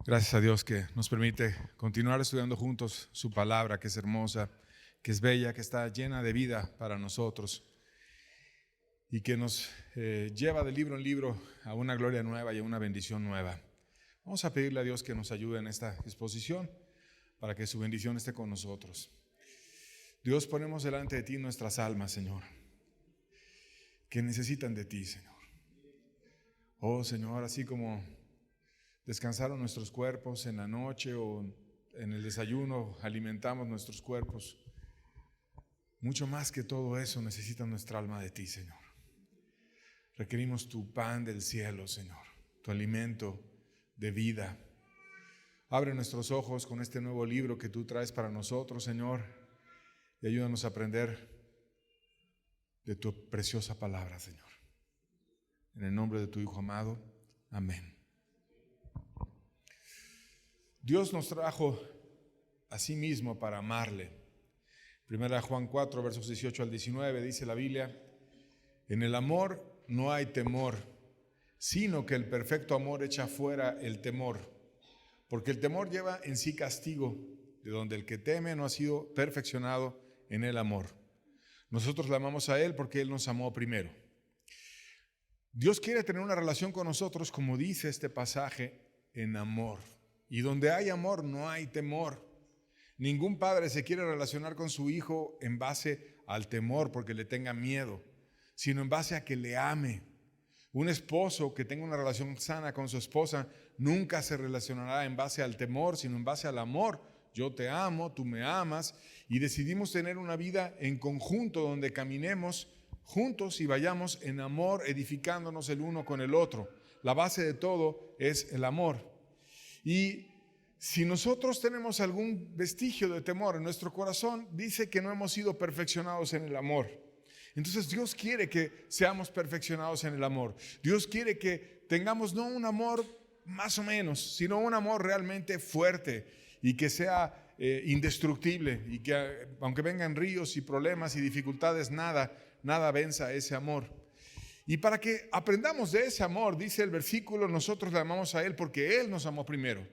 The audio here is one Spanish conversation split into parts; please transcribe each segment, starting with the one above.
Gracias a Dios que nos permite continuar estudiando juntos su palabra, que es hermosa, que es bella, que está llena de vida para nosotros y que nos lleva de libro en libro a una gloria nueva y a una bendición nueva. Vamos a pedirle a Dios que nos ayude en esta exposición para que su bendición esté con nosotros. Dios, ponemos delante de ti nuestras almas, Señor, que necesitan de ti, Señor. Oh, Señor, así como descansaron nuestros cuerpos en la noche o en el desayuno, alimentamos nuestros cuerpos. Mucho más que todo eso necesita nuestra alma de ti, Señor. Requerimos tu pan del cielo, Señor, tu alimento de vida. Abre nuestros ojos con este nuevo libro que tú traes para nosotros, Señor, y ayúdanos a aprender de tu preciosa palabra, Señor. En el nombre de tu Hijo amado, amén. Dios nos trajo a sí mismo para amarle. Primera Juan 4, versos 18 al 19, dice la Biblia: en el amor no hay temor, sino que el perfecto amor echa fuera el temor, porque el temor lleva en sí castigo, de donde el que teme no ha sido perfeccionado en el amor. Nosotros le amamos a Él porque Él nos amó primero. Dios quiere tener una relación con nosotros, como dice este pasaje, en amor. Y donde hay amor no hay temor. Ningún padre se quiere relacionar con su hijo en base al temor porque le tenga miedo, sino en base a que le ame. Un esposo que tenga una relación sana con su esposa nunca se relacionará en base al temor, sino en base al amor. Yo te amo, tú me amas, y decidimos tener una vida en conjunto donde caminemos juntos y vayamos en amor, edificándonos el uno con el otro. La base de todo es el amor. Y si nosotros tenemos algún vestigio de temor en nuestro corazón, dice que no hemos sido perfeccionados en el amor. Entonces Dios quiere que seamos perfeccionados en el amor. Dios quiere que tengamos no un amor más o menos, sino un amor realmente fuerte y que sea indestructible, y que aunque vengan ríos y problemas y dificultades, nada venza ese amor. Y para que aprendamos de ese amor, dice el versículo, nosotros le amamos a Él porque Él nos amó primero.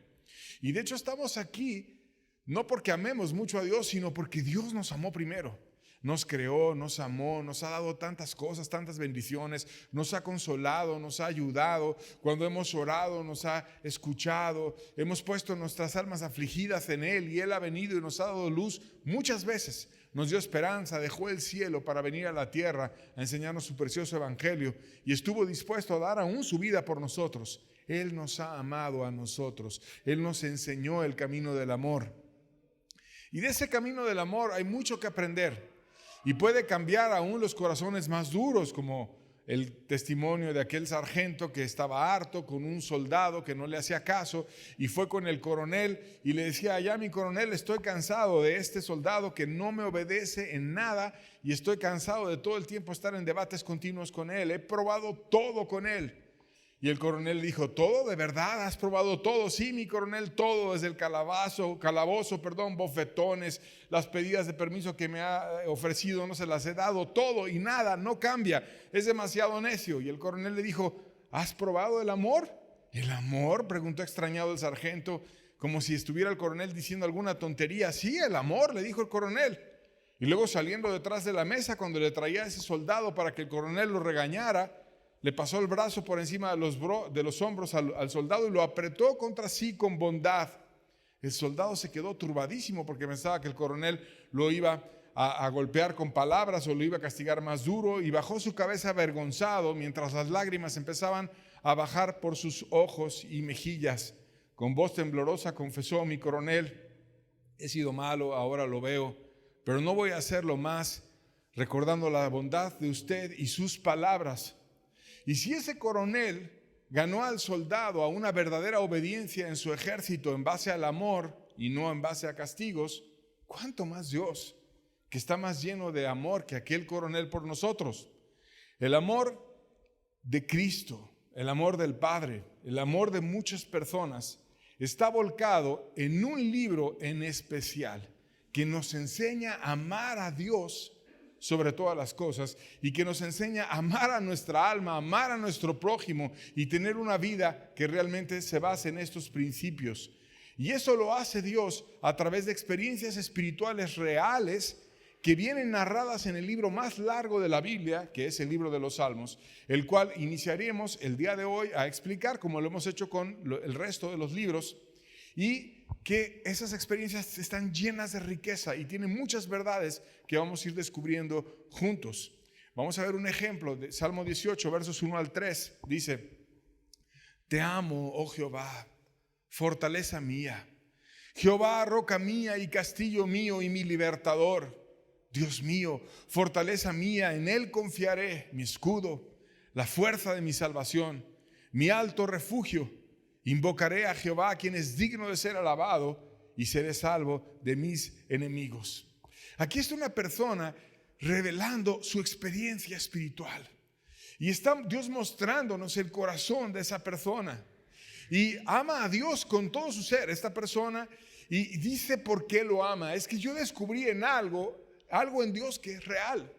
Y de hecho estamos aquí no porque amemos mucho a Dios, sino porque Dios nos amó primero. Nos creó, nos amó, nos ha dado tantas cosas, tantas bendiciones, nos ha consolado, nos ha ayudado. Cuando hemos orado, nos ha escuchado. Hemos puesto nuestras almas afligidas en Él y Él ha venido y nos ha dado luz muchas veces. Nos dio esperanza, dejó el cielo para venir a la tierra a enseñarnos su precioso evangelio y estuvo dispuesto a dar aún su vida por nosotros. Él nos ha amado a nosotros. Él nos enseñó el camino del amor. Y de ese camino del amor hay mucho que aprender. Y puede cambiar aún los corazones más duros, como el testimonio de aquel sargento que estaba harto con un soldado que no le hacía caso y fue con el coronel y le decía: ya mi coronel, estoy cansado de este soldado que no me obedece en nada y estoy cansado de todo el tiempo estar en debates continuos con él. He probado todo con él. Y el coronel dijo: ¿todo? ¿De verdad? ¿Has probado todo? Sí, mi coronel, todo, desde el calabozo, bofetones, las pedidas de permiso que me ha ofrecido, no se las he dado, todo y nada, no cambia, es demasiado necio. Y el coronel le dijo: ¿has probado el amor? ¿El amor?, preguntó extrañado el sargento, como si estuviera el coronel diciendo alguna tontería. Sí, el amor, le dijo el coronel. Y luego, saliendo detrás de la mesa, cuando le traía a ese soldado para que el coronel lo regañara, le pasó el brazo por encima de los hombros al soldado y lo apretó contra sí con bondad. El soldado se quedó turbadísimo porque pensaba que el coronel lo iba a golpear con palabras o lo iba a castigar más duro, y bajó su cabeza avergonzado mientras las lágrimas empezaban a bajar por sus ojos y mejillas. Con voz temblorosa confesó: mi coronel, he sido malo, ahora lo veo, pero no voy a hacerlo más, recordando la bondad de usted y sus palabras. Y si ese coronel ganó al soldado a una verdadera obediencia en su ejército en base al amor y no en base a castigos, ¿cuánto más Dios, que está más lleno de amor que aquel coronel por nosotros? El amor de Cristo, el amor del Padre, el amor de muchas personas está volcado en un libro en especial que nos enseña a amar a Dios sobre todas las cosas y que nos enseña a amar a nuestra alma, amar a nuestro prójimo y tener una vida que realmente se base en estos principios. Y eso lo hace Dios a través de experiencias espirituales reales que vienen narradas en el libro más largo de la Biblia, que es el libro de los Salmos, el cual iniciaremos el día de hoy a explicar, como lo hemos hecho con el resto de los libros, y que esas experiencias están llenas de riqueza y tienen muchas verdades que vamos a ir descubriendo juntos. Vamos a ver un ejemplo de Salmo 18, versos 1 al 3. Dice: Te amo, oh Jehová, fortaleza mía. Jehová, roca mía y castillo mío y mi libertador. Dios mío, fortaleza mía, en Él confiaré, mi escudo, la fuerza de mi salvación, mi alto refugio. Invocaré a Jehová, quien es digno de ser alabado, y seré salvo de mis enemigos. Aquí está una persona revelando su experiencia espiritual. Y está Dios mostrándonos el corazón de esa persona. Y ama a Dios con todo su ser, esta persona, y dice por qué lo ama. Es que yo descubrí en algo en Dios que es real.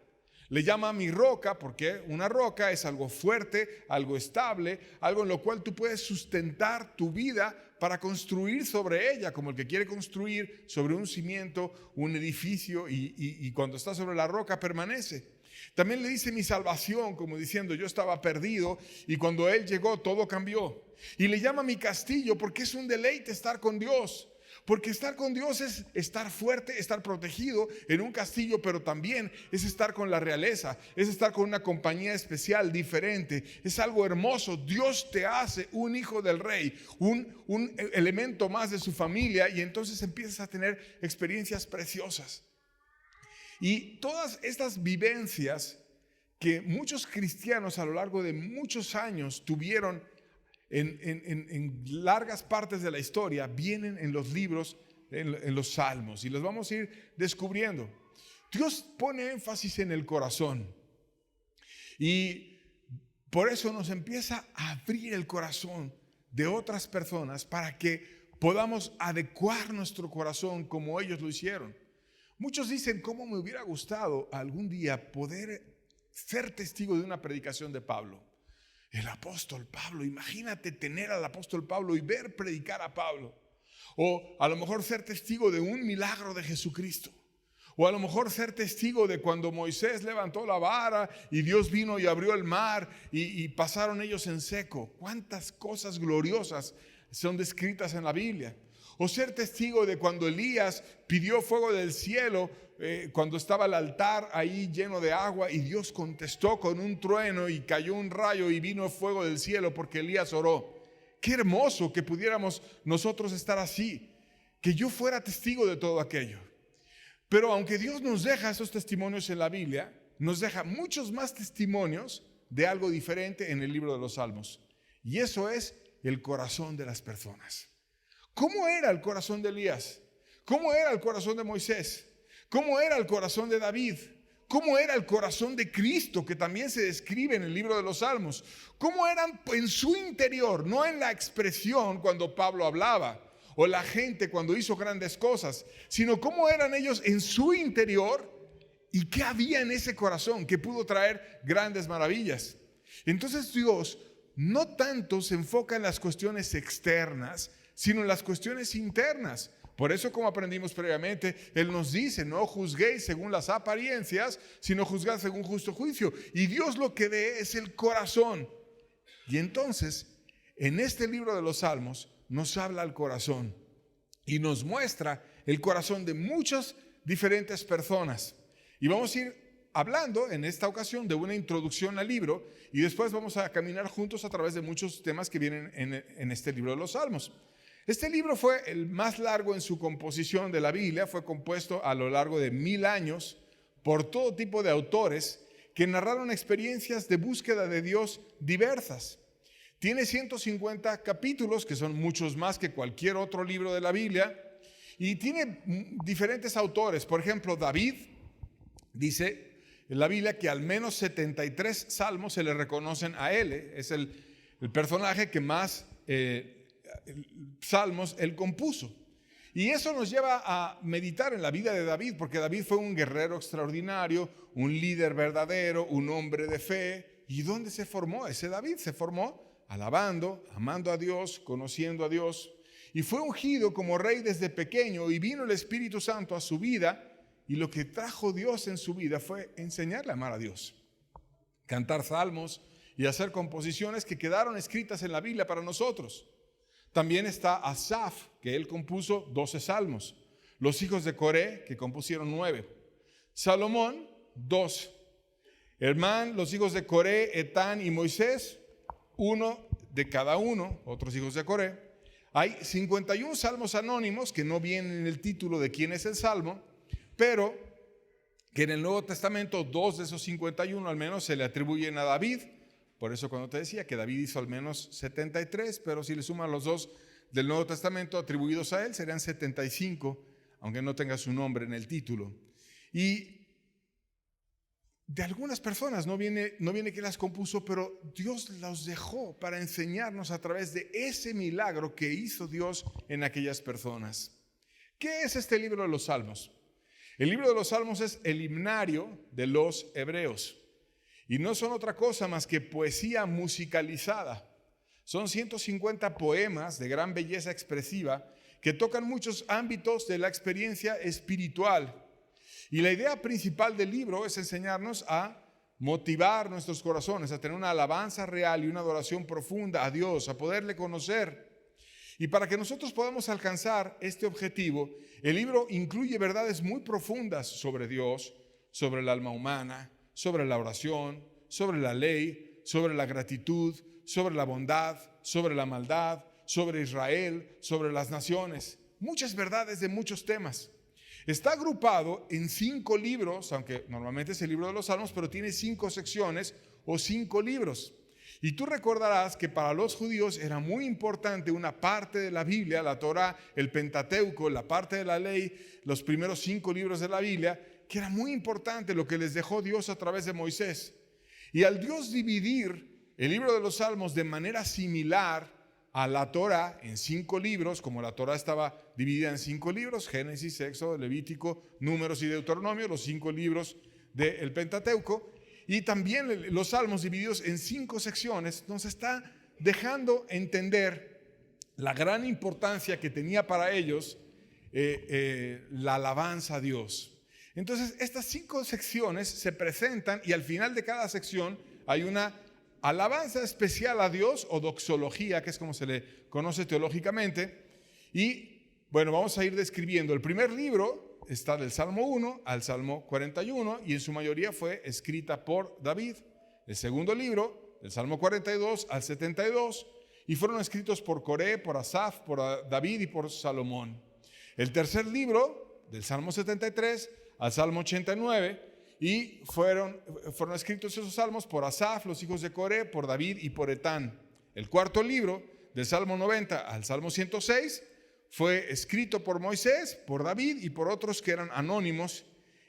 Le llama a mi roca porque una roca es algo fuerte, algo estable, algo en lo cual tú puedes sustentar tu vida para construir sobre ella, como el que quiere construir sobre un cimiento, un edificio, y cuando está sobre la roca permanece. También le dice mi salvación, como diciendo yo estaba perdido y cuando Él llegó todo cambió. Y le llama mi castillo porque es un deleite estar con Dios. Porque estar con Dios es estar fuerte, estar protegido en un castillo, pero también es estar con la realeza, es estar con una compañía especial, diferente. Es algo hermoso. Dios te hace un hijo del rey, un elemento más de su familia, y entonces empiezas a tener experiencias preciosas. Y todas estas vivencias que muchos cristianos a lo largo de muchos años tuvieron en largas partes de la historia, vienen en los libros, en los salmos, y los vamos a ir descubriendo. Dios pone énfasis en el corazón y por eso nos empieza a abrir el corazón de otras personas para que podamos adecuar nuestro corazón como ellos lo hicieron. Muchos dicen: ¿cómo me hubiera gustado algún día poder ser testigo de una predicación de Pablo? El apóstol Pablo, imagínate tener al apóstol Pablo y ver predicar a Pablo. O a lo mejor ser testigo de un milagro de Jesucristo. O a lo mejor ser testigo de cuando Moisés levantó la vara y Dios vino y abrió el mar y pasaron ellos en seco. ¿Cuántas cosas gloriosas son descritas en la Biblia? O ser testigo de cuando Elías pidió fuego del cielo, cuando estaba el altar ahí lleno de agua y Dios contestó con un trueno y cayó un rayo y vino fuego del cielo porque Elías oró. Qué hermoso que pudiéramos nosotros estar así, que yo fuera testigo de todo aquello. Pero aunque Dios nos deja esos testimonios en la Biblia, nos deja muchos más testimonios de algo diferente en el libro de los Salmos. Y eso es el corazón de las personas. ¿Cómo era el corazón de Elías? ¿Cómo era el corazón de Moisés? ¿Cómo era el corazón de David? ¿Cómo era el corazón de Cristo, que también se describe en el libro de los Salmos? ¿Cómo eran en su interior, no en la expresión cuando Pablo hablaba o la gente cuando hizo grandes cosas, sino cómo eran ellos en su interior y qué había en ese corazón que pudo traer grandes maravillas? Entonces Dios no tanto se enfoca en las cuestiones externas, sino en las cuestiones internas. Por eso, como aprendimos previamente, Él nos dice: no juzguéis según las apariencias, sino juzgad según justo juicio. Y Dios lo que ve es el corazón. Y entonces, en este libro de los Salmos, nos habla al corazón y nos muestra el corazón de muchas diferentes personas. Y vamos a ir hablando en esta ocasión de una introducción al libro y después vamos a caminar juntos a través de muchos temas que vienen en este libro de los Salmos. Este libro fue el más largo en su composición de la Biblia. Fue compuesto a lo largo de 1000 años por todo tipo de autores que narraron experiencias de búsqueda de Dios diversas. Tiene 150 capítulos, que son muchos más que cualquier otro libro de la Biblia, y tiene diferentes autores. Por ejemplo, David dice en la Biblia que al menos 73 salmos se le reconocen a él. Es el personaje que más salmos él compuso. Y eso nos lleva a meditar en la vida de David, porque David fue un guerrero extraordinario, un líder verdadero, un hombre de fe. ¿Y dónde se formó ese David? Se formó alabando, amando a Dios, conociendo a Dios. Y fue ungido como rey desde pequeño, y vino el Espíritu Santo a su vida, y lo que trajo Dios en su vida fue enseñarle a amar a Dios, cantar salmos y hacer composiciones que quedaron escritas en la Biblia para nosotros. También está Asaf, que él compuso 12 salmos. Los hijos de Coré, que compusieron 9. Salomón, 2. Hermán, los hijos de Coré, Etán y Moisés, 1 de cada uno, otros hijos de Coré. Hay 51 salmos anónimos que no vienen en el título de quién es el salmo, pero que en el Nuevo Testamento 2 de esos 51 al menos se le atribuyen a David. Por eso cuando te decía que David hizo al menos 73, pero si le suman los 2 del Nuevo Testamento atribuidos a él, serían 75, aunque no tenga su nombre en el título. Y de algunas personas no viene que las compuso, pero Dios los dejó para enseñarnos a través de ese milagro que hizo Dios en aquellas personas. ¿Qué es este libro de los Salmos? El libro de los Salmos es el himnario de los hebreos. Y no son otra cosa más que poesía musicalizada. Son 150 poemas de gran belleza expresiva que tocan muchos ámbitos de la experiencia espiritual. Y la idea principal del libro es enseñarnos a motivar nuestros corazones, a tener una alabanza real y una adoración profunda a Dios, a poderle conocer. Y para que nosotros podamos alcanzar este objetivo, el libro incluye verdades muy profundas sobre Dios, sobre el alma humana, sobre la oración, sobre la ley, sobre la gratitud, sobre la bondad, sobre la maldad, sobre Israel, sobre las naciones. Muchas verdades de muchos temas. Está agrupado en 5 libros, aunque normalmente es el libro de los Salmos, pero tiene 5 secciones o 5 libros. Y tú recordarás que para los judíos era muy importante una parte de la Biblia, la Torá, el Pentateuco, la parte de la ley, los primeros 5 libros de la Biblia, que era muy importante lo que les dejó Dios a través de Moisés. Y al Dios dividir el libro de los Salmos de manera similar a la Torá en 5 libros, como la Torá estaba dividida en 5 libros, Génesis, Éxodo, Levítico, Números y Deuteronomio, los 5 libros del Pentateuco, y también los Salmos divididos en 5 secciones, nos está dejando entender la gran importancia que tenía para ellos la alabanza a Dios. Entonces, estas 5 secciones se presentan y al final de cada sección hay una alabanza especial a Dios o doxología, que es como se le conoce teológicamente. Y bueno, vamos a ir describiendo. El primer libro está del Salmo 1 al Salmo 41 y en su mayoría fue escrita por David. El segundo libro, del Salmo 42 al 72, y fueron escritos por Coré, por Asaf, por David y por Salomón. El tercer libro, del Salmo 73 al Salmo 89, y fueron escritos esos salmos por Asaf, los hijos de Coré, por David y por Etán. El cuarto libro, del Salmo 90 al Salmo 106, fue escrito por Moisés, por David y por otros que eran anónimos.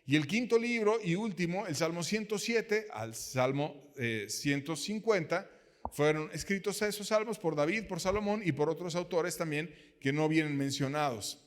Y el quinto libro y último, el Salmo 107 al Salmo 150, fueron escritos esos salmos por David, por Salomón y por otros autores también que no vienen mencionados.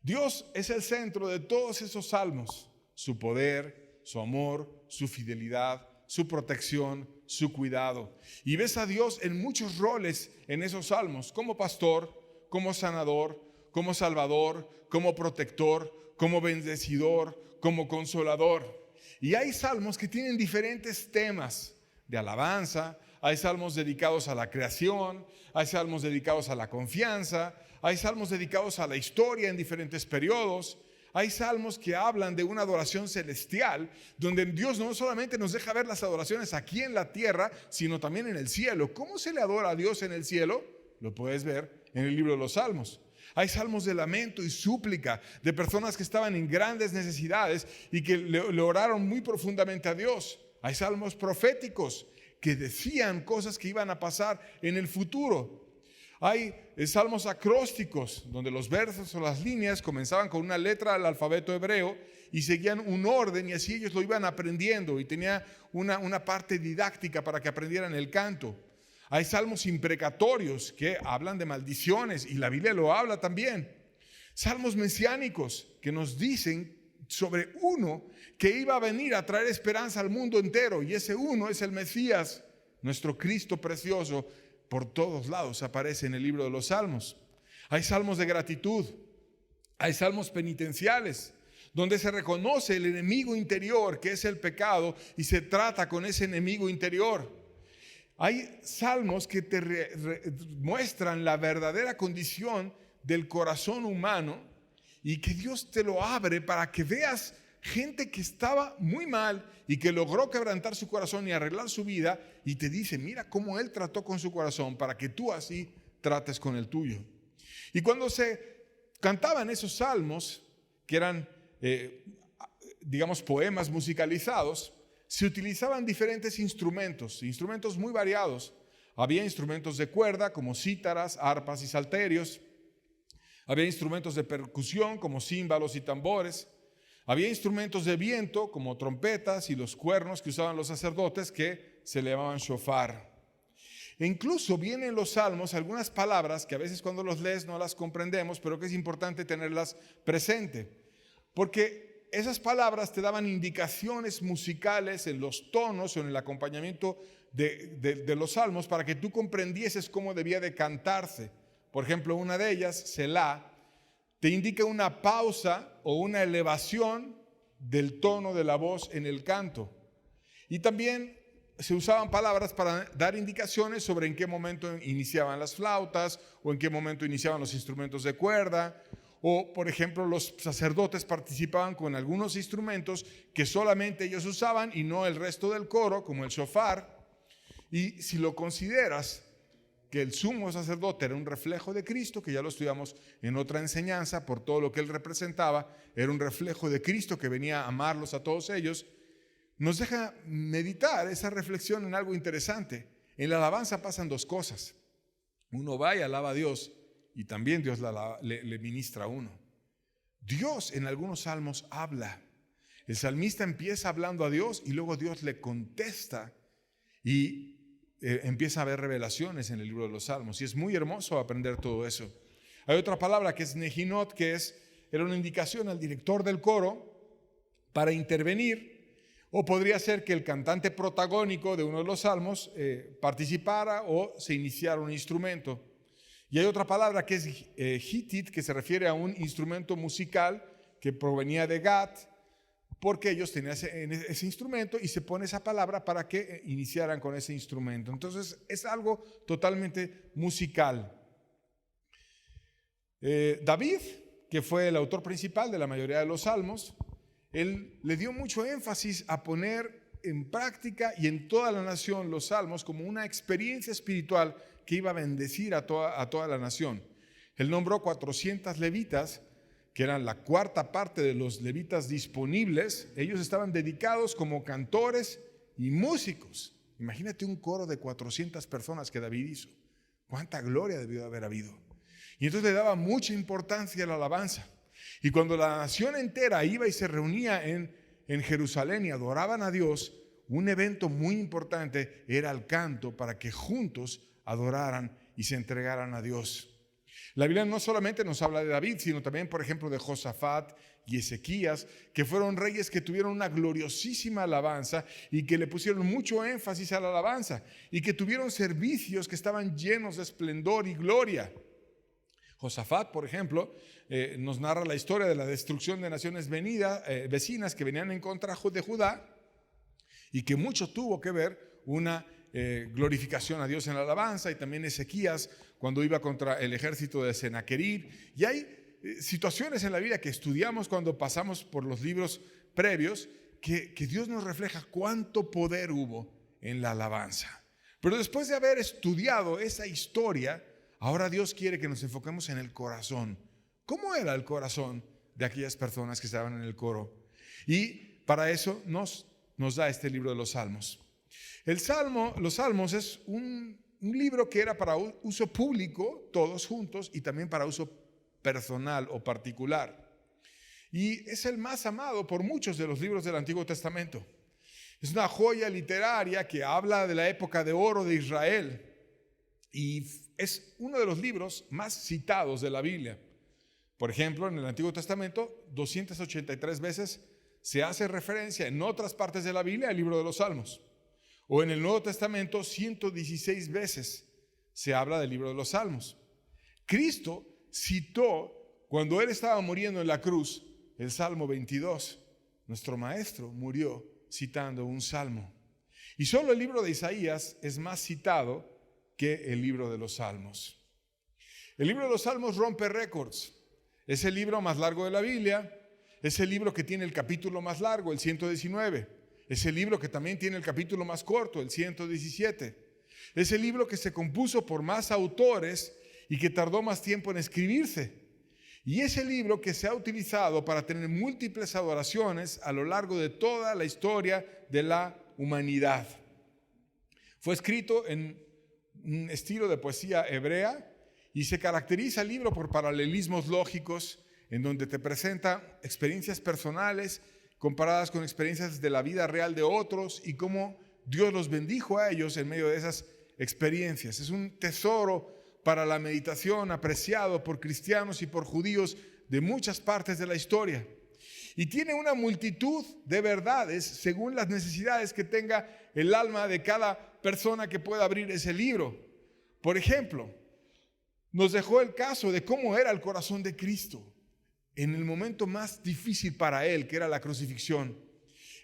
Dios es el centro de todos esos salmos, su poder, su amor, su fidelidad, su protección, su cuidado. Y ves a Dios en muchos roles en esos salmos, como pastor, como sanador, como salvador, como protector, como bendecidor, como consolador. Y hay salmos que tienen diferentes temas de alabanza, hay salmos dedicados a la creación, hay salmos dedicados a la confianza, hay salmos dedicados a la historia en diferentes periodos, hay salmos que hablan de una adoración celestial, donde Dios no solamente nos deja ver las adoraciones aquí en la tierra, sino también en el cielo. ¿Cómo se le adora a Dios en el cielo? Lo puedes ver en el libro de los Salmos. Hay salmos de lamento y súplica de personas que estaban en grandes necesidades y que le oraron muy profundamente a Dios. Hay salmos proféticos que decían cosas que iban a pasar en el futuro. Hay salmos acrósticos donde los versos o las líneas comenzaban con una letra del alfabeto hebreo y seguían un orden y así ellos lo iban aprendiendo y tenía una parte didáctica para que aprendieran el canto. Hay salmos imprecatorios que hablan de maldiciones y la Biblia lo habla también. Salmos mesiánicos que nos dicen sobre uno que iba a venir a traer esperanza al mundo entero, y ese uno es el Mesías, nuestro Cristo precioso. Por todos lados aparece en el libro de los Salmos. Hay salmos de gratitud, hay salmos penitenciales, donde se reconoce el enemigo interior que es el pecado y se trata con ese enemigo interior. Hay salmos que te muestran la verdadera condición del corazón humano y que Dios te lo abre para que veas gente que estaba muy mal y que logró quebrantar su corazón y arreglar su vida, y te dice, mira cómo Él trató con su corazón para que tú así trates con el tuyo. Y cuando se cantaban esos salmos, que eran, digamos, poemas musicalizados, se utilizaban diferentes instrumentos muy variados. Había instrumentos de cuerda como cítaras, arpas y salterios. Había instrumentos de percusión como címbalos y tambores. Había instrumentos de viento como trompetas y los cuernos que usaban los sacerdotes, que se le llamaban shofar. E incluso vienen en los salmos algunas palabras que a veces cuando los lees no las comprendemos, pero que es importante tenerlas presente, porque esas palabras te daban indicaciones musicales en los tonos o en el acompañamiento de los salmos para que tú comprendieses cómo debía de cantarse. Por ejemplo, una de ellas, Selah, te indica una pausa o una elevación del tono de la voz en el canto. Y también se usaban palabras para dar indicaciones sobre en qué momento iniciaban las flautas o en qué momento iniciaban los instrumentos de cuerda. O, por ejemplo, los sacerdotes participaban con algunos instrumentos que solamente ellos usaban y no el resto del coro, como el shofar. Y si lo consideras, que el sumo sacerdote era un reflejo de Cristo, que ya lo estudiamos en otra enseñanza, por todo lo que él representaba, era un reflejo de Cristo que venía a amarlos a todos ellos, nos deja meditar esa reflexión en algo interesante. En la alabanza pasan dos cosas. Uno va y alaba a Dios, y también Dios le ministra a uno. Dios en algunos salmos habla. El salmista empieza hablando a Dios y luego Dios le contesta y empieza a haber revelaciones en el libro de los Salmos, y es muy hermoso aprender todo eso. Hay otra palabra que es nehinot, que era una indicación al director del coro para intervenir, o podría ser que el cantante protagónico de uno de los salmos participara o se iniciara un instrumento. Y hay otra palabra que es hitit, que se refiere a un instrumento musical que provenía de Gat, porque ellos tenían ese instrumento y se pone esa palabra para que iniciaran con ese instrumento. Entonces es algo totalmente musical. David, que fue el autor principal de la mayoría de los salmos, él le dio mucho énfasis a poner en práctica y en toda la nación los salmos como una experiencia espiritual que iba a bendecir a toda la nación. Él nombró 400 levitas, que eran la cuarta parte de los levitas disponibles. Ellos estaban dedicados como cantores y músicos. Imagínate un coro de 400 personas que David hizo. Cuánta gloria debió de haber habido. Y entonces le daba mucha importancia a la alabanza. Y cuando la nación entera iba y se reunía en Jerusalén y adoraban a Dios, un evento muy importante era el canto para que juntos adoraran y se entregaran a Dios. La Biblia no solamente nos habla de David, sino también, por ejemplo, de Josafat y Ezequías, que fueron reyes que tuvieron una gloriosísima alabanza y que le pusieron mucho énfasis a la alabanza y que tuvieron servicios que estaban llenos de esplendor y gloria. Josafat, por ejemplo, nos narra la historia de la destrucción de naciones vecinas que venían en contra de Judá, y que mucho tuvo que ver una glorificación a Dios en la alabanza, y también Ezequías cuando iba contra el ejército de Senaquerib. Y hay situaciones en la vida que estudiamos cuando pasamos por los libros previos que Dios nos refleja cuánto poder hubo en la alabanza. Pero después de haber estudiado esa historia, ahora Dios quiere que nos enfoquemos en el corazón. ¿Cómo era el corazón de aquellas personas que estaban en el coro? Y para eso nos da este libro de los Salmos. Los Salmos es un libro que era para uso público, todos juntos, y también para uso personal o particular. Y es el más amado por muchos de los libros del Antiguo Testamento. Es una joya literaria que habla de la época de oro de Israel y es uno de los libros más citados de la Biblia. Por ejemplo, en el Antiguo Testamento, 283 veces se hace referencia en otras partes de la Biblia al libro de los Salmos. O en el Nuevo Testamento, 116 veces se habla del libro de los Salmos. Cristo citó, cuando Él estaba muriendo en la cruz, el Salmo 22. Nuestro Maestro murió citando un salmo. Y solo el libro de Isaías es más citado que el libro de los Salmos. El libro de los Salmos rompe récords. Es el libro más largo de la Biblia. Es el libro que tiene el capítulo más largo, el 119. Es el libro que también tiene el capítulo más corto, el 117. Es el libro que se compuso por más autores y que tardó más tiempo en escribirse. Y es el libro que se ha utilizado para tener múltiples adoraciones a lo largo de toda la historia de la humanidad. Fue escrito en un estilo de poesía hebrea y se caracteriza el libro por paralelismos lógicos en donde te presenta experiencias personales comparadas con experiencias de la vida real de otros y cómo Dios los bendijo a ellos en medio de esas experiencias. Es un tesoro para la meditación apreciado por cristianos y por judíos de muchas partes de la historia. Y tiene una multitud de verdades según las necesidades que tenga el alma de cada persona que pueda abrir ese libro. Por ejemplo, nos dejó el caso de cómo era el corazón de Cristo en el momento más difícil para Él, que era la crucifixión.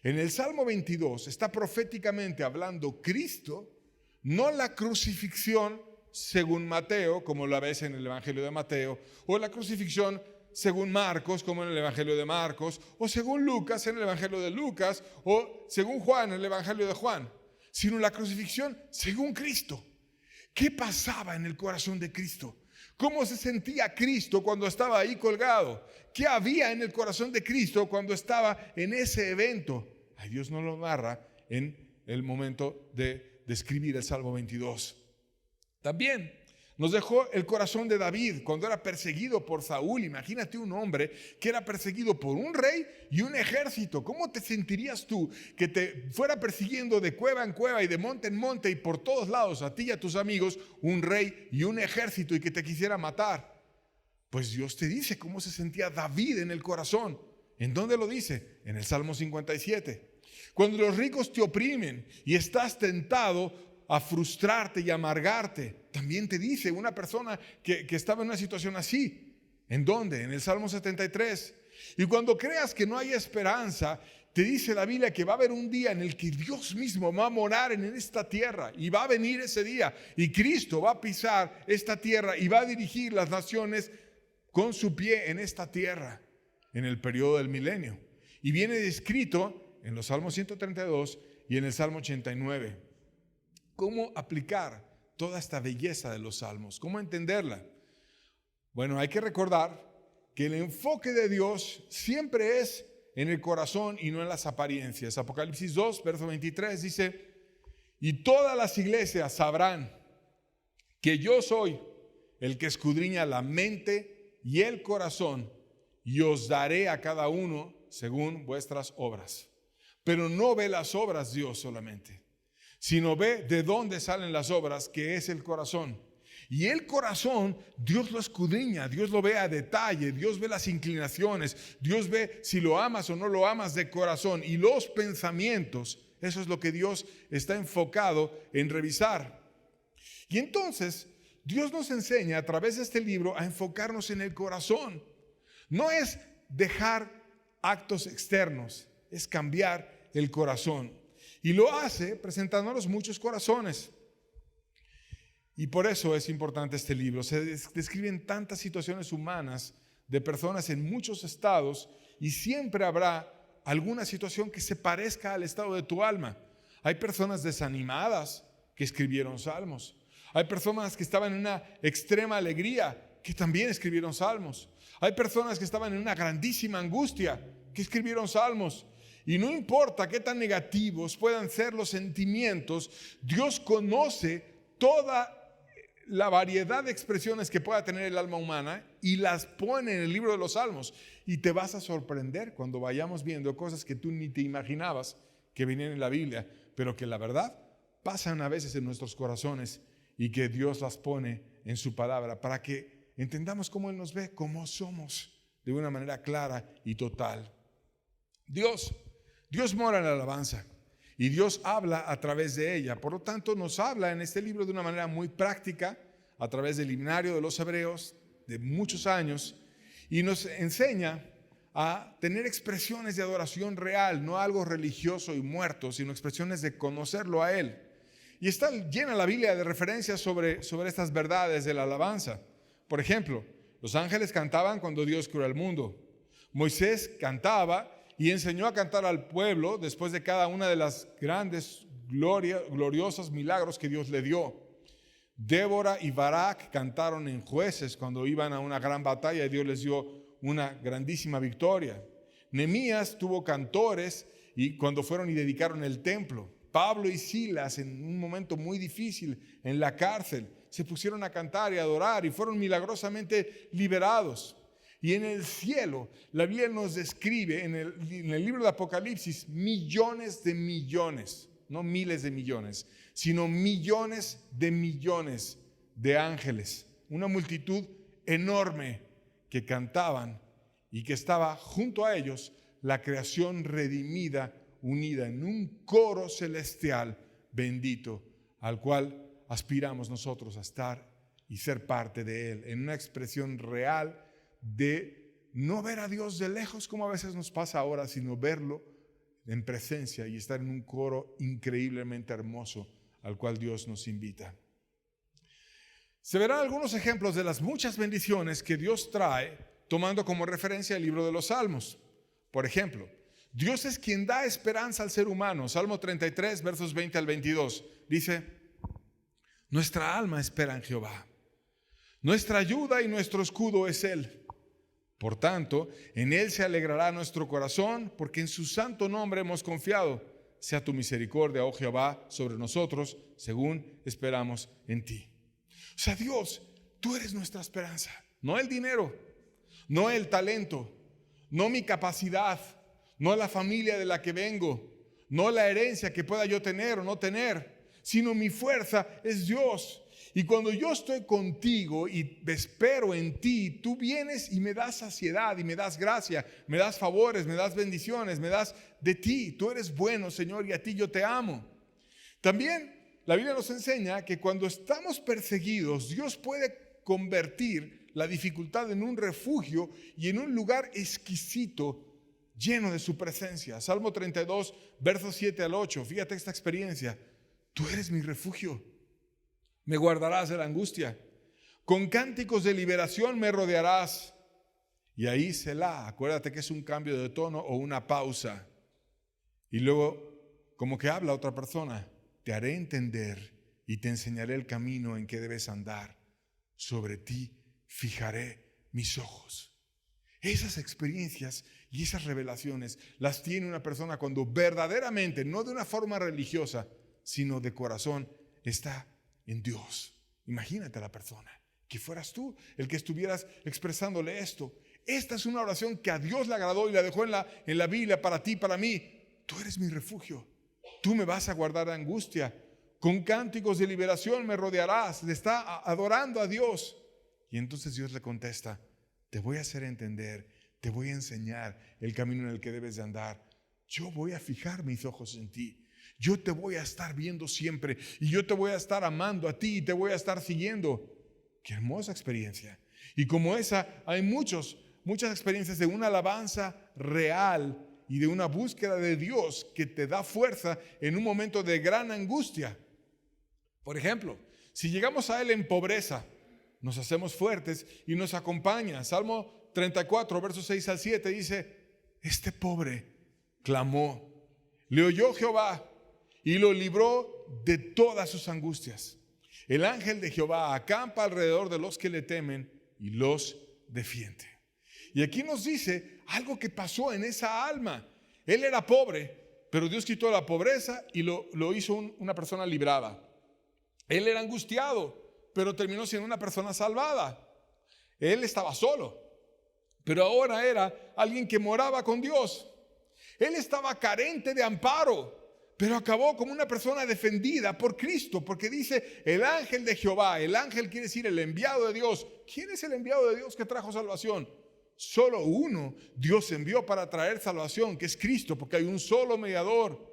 En el Salmo 22 está proféticamente hablando Cristo, no la crucifixión según Mateo, como la ves en el Evangelio de Mateo, o la crucifixión según Marcos, como en el Evangelio de Marcos, o según Lucas, en el Evangelio de Lucas, o según Juan, en el Evangelio de Juan, sino la crucifixión según Cristo. ¿Qué pasaba en el corazón de Cristo? ¿Cómo se sentía Cristo cuando estaba ahí colgado? ¿Qué había en el corazón de Cristo cuando estaba en ese evento? Ay, Dios no lo narra en el momento de escribir el Salmo 22. También nos dejó el corazón de David cuando era perseguido por Saúl. Imagínate un hombre que era perseguido por un rey y un ejército. ¿Cómo te sentirías tú que te fuera persiguiendo de cueva en cueva y de monte en monte y por todos lados a ti y a tus amigos un rey y un ejército y que te quisiera matar? Pues Dios te dice cómo se sentía David en el corazón. ¿En dónde lo dice? En el Salmo 57. Cuando los ricos te oprimen y estás tentado a frustrarte y amargarte, también te dice una persona que estaba en una situación así. ¿En dónde? En el Salmo 73. Y cuando creas que no hay esperanza, te dice la Biblia que va a haber un día en el que Dios mismo va a morar en esta tierra y va a venir ese día y Cristo va a pisar esta tierra y va a dirigir las naciones con su pie en esta tierra en el periodo del milenio. Y viene descrito en los Salmos 132 y en el Salmo 89. ¿Cómo aplicar toda esta belleza de los salmos? ¿Cómo entenderla? Bueno, hay que recordar que el enfoque de Dios siempre es en el corazón y no en las apariencias. Apocalipsis 2, verso 23 dice: y todas las iglesias sabrán que yo soy el que escudriña la mente y el corazón, y os daré a cada uno según vuestras obras. Pero no ve las obras Dios solamente, sino ve de dónde salen las obras, que es el corazón. Y el corazón, Dios lo escudriña, Dios lo ve a detalle, Dios ve las inclinaciones, Dios ve si lo amas o no lo amas de corazón. Y los pensamientos, eso es lo que Dios está enfocado en revisar. Y entonces, Dios nos enseña a través de este libro a enfocarnos en el corazón. No es dejar actos externos, es cambiar el corazón. Y lo hace presentándonos muchos corazones. Y por eso es importante este libro. Se describen tantas situaciones humanas de personas en muchos estados y siempre habrá alguna situación que se parezca al estado de tu alma. Hay personas desanimadas que escribieron salmos. Hay personas que estaban en una extrema alegría que también escribieron salmos. Hay personas que estaban en una grandísima angustia que escribieron salmos. Y no importa qué tan negativos puedan ser los sentimientos, Dios conoce toda la variedad de expresiones que pueda tener el alma humana y las pone en el libro de los Salmos. Y te vas a sorprender cuando vayamos viendo cosas que tú ni te imaginabas que venían en la Biblia, pero que la verdad pasan a veces en nuestros corazones y que Dios las pone en su palabra para que entendamos cómo Él nos ve, cómo somos, de una manera clara y total. Dios mora en la alabanza y Dios habla a través de ella. Por lo tanto, nos habla en este libro de una manera muy práctica, a través del himnario de los hebreos de muchos años, y nos enseña a tener expresiones de adoración real, no algo religioso y muerto, sino expresiones de conocerlo a Él. Y está llena la Biblia de referencias sobre estas verdades de la alabanza. Por ejemplo, los ángeles cantaban cuando Dios creó el mundo. Moisés cantaba y enseñó a cantar al pueblo después de cada una de las grandes gloriosos milagros que Dios le dio. Débora y Barak cantaron en Jueces cuando iban a una gran batalla y Dios les dio una grandísima victoria. Nehemías tuvo cantores y cuando fueron y dedicaron el templo. Pablo y Silas, en un momento muy difícil en la cárcel, se pusieron a cantar y a adorar y fueron milagrosamente liberados. Y en el cielo, la Biblia nos describe en el libro de Apocalipsis millones de millones, no miles de millones, sino millones de ángeles, una multitud enorme que cantaban y que estaba junto a ellos la creación redimida, unida en un coro celestial bendito, al cual aspiramos nosotros a estar y ser parte de Él, en una expresión real de no ver a Dios de lejos como a veces nos pasa ahora, sino verlo en presencia y estar en un coro increíblemente hermoso al cual Dios nos invita. Se verán algunos ejemplos de las muchas bendiciones que Dios trae tomando como referencia el libro de los Salmos. Por ejemplo, Dios es quien da esperanza al ser humano. Salmo 33, versos 20 al 22, dice: nuestra alma espera en Jehová. Nuestra ayuda y nuestro escudo es Él. Por tanto, en Él se alegrará nuestro corazón, porque en su santo nombre hemos confiado. Sea tu misericordia, oh Jehová, sobre nosotros, según esperamos en ti. O sea, Dios, tú eres nuestra esperanza. No el dinero, no el talento, no mi capacidad, no la familia de la que vengo, no la herencia que pueda yo tener o no tener, sino mi fuerza es Dios. Y cuando yo estoy contigo y espero en ti, tú vienes y me das saciedad y me das gracia, me das favores, me das bendiciones, me das de ti. Tú eres bueno, Señor, y a ti yo te amo. También la Biblia nos enseña que cuando estamos perseguidos, Dios puede convertir la dificultad en un refugio y en un lugar exquisito lleno de su presencia. Salmo 32, versos 7 al 8. Fíjate esta experiencia. Tú eres mi refugio. Me guardarás de la angustia. Con cánticos de liberación me rodearás. Y ahí Selah. Acuérdate que es un cambio de tono o una pausa. Y luego, como que habla otra persona, te haré entender y te enseñaré el camino en que debes andar. Sobre ti fijaré mis ojos. Esas experiencias y esas revelaciones las tiene una persona cuando verdaderamente, no de una forma religiosa, sino de corazón, está en Dios. Imagínate a la persona, que fueras tú el que estuvieras expresándole esto. Esta es una oración que a Dios le agradó y la dejó en la Biblia para ti, para mí. Tú eres mi refugio. Tú me vas a guardar de angustia. Con cánticos de liberación me rodearás. Le está adorando a Dios. Y entonces Dios le contesta: te voy a hacer entender, te voy a enseñar el camino en el que debes de andar. Yo voy a fijar mis ojos en ti. Yo te voy a estar viendo siempre y yo te voy a estar amando a ti y te voy a estar siguiendo. Qué hermosa experiencia. Y como esa hay muchas experiencias de una alabanza real y de una búsqueda de Dios que te da fuerza en un momento de gran angustia. Por ejemplo, si llegamos a Él en pobreza, nos hacemos fuertes y nos acompaña. Salmo 34, versos 6 al 7 dice: este pobre clamó, le oyó Jehová y lo libró de todas sus angustias. El ángel de Jehová acampa alrededor de los que le temen y los defiende. Y aquí nos dice algo que pasó en esa alma. Él era pobre, pero Dios quitó la pobreza y lo hizo una persona librada. Él era angustiado, pero terminó siendo una persona salvada. Él estaba solo, pero ahora era alguien que moraba con Dios. Él estaba carente de amparo, pero acabó como una persona defendida por Cristo, porque dice el ángel de Jehová. El ángel quiere decir el enviado de Dios. ¿Quién es el enviado de Dios que trajo salvación? Solo uno Dios envió para traer salvación, que es Cristo, porque hay un solo mediador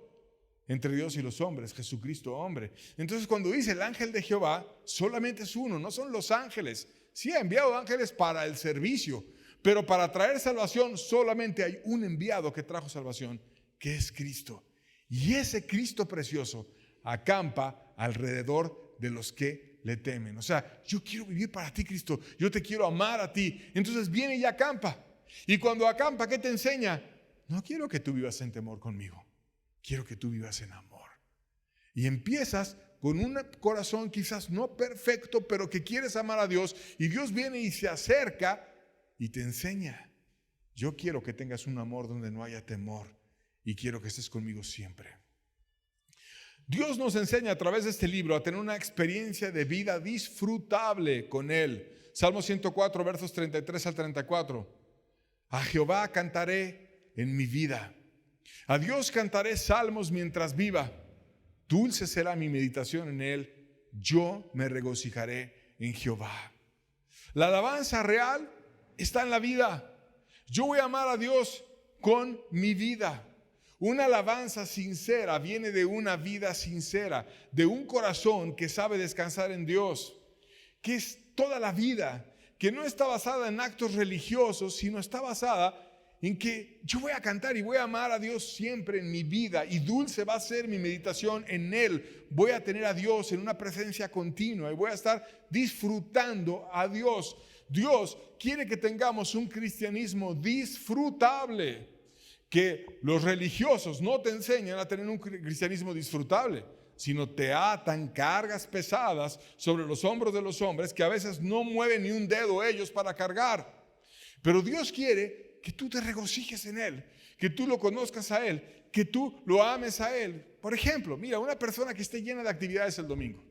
entre Dios y los hombres, Jesucristo hombre. Entonces cuando dice el ángel de Jehová, solamente es uno, no son los ángeles. Sí ha enviado ángeles para el servicio, pero para traer salvación solamente hay un enviado que trajo salvación, que es Cristo. Y ese Cristo precioso acampa alrededor de los que le temen. O sea, yo quiero vivir para ti, Cristo. Yo te quiero amar a ti. Entonces viene y acampa. Y cuando acampa, ¿qué te enseña? No quiero que tú vivas en temor conmigo. Quiero que tú vivas en amor. Y empiezas con un corazón quizás no perfecto, pero que quieres amar a Dios. Y Dios viene y se acerca y te enseña. Yo quiero que tengas un amor donde no haya temor. Y quiero que estés conmigo siempre. Dios nos enseña a través de este libro a tener una experiencia de vida disfrutable con Él. Salmo 104, versos 33 al 34. A Jehová cantaré en mi vida. A Dios cantaré salmos mientras viva. Dulce será mi meditación en Él. Yo me regocijaré en Jehová. La alabanza real está en la vida. Yo voy a amar a Dios con mi vida. Una alabanza sincera viene de una vida sincera, de un corazón que sabe descansar en Dios, que es toda la vida, que no está basada en actos religiosos, sino está basada en que yo voy a cantar y voy a amar a Dios siempre en mi vida, y dulce va a ser mi meditación en Él. Voy a tener a Dios en una presencia continua y voy a estar disfrutando a Dios. Dios quiere que tengamos un cristianismo disfrutable. Que los religiosos no te enseñan a tener un cristianismo disfrutable, sino te atan cargas pesadas sobre los hombros de los hombres que a veces no mueven ni un dedo ellos para cargar. Pero Dios quiere que tú te regocijes en Él, que tú lo conozcas a Él, que tú lo ames a Él. Por ejemplo, mira, una persona que esté llena de actividades el domingo.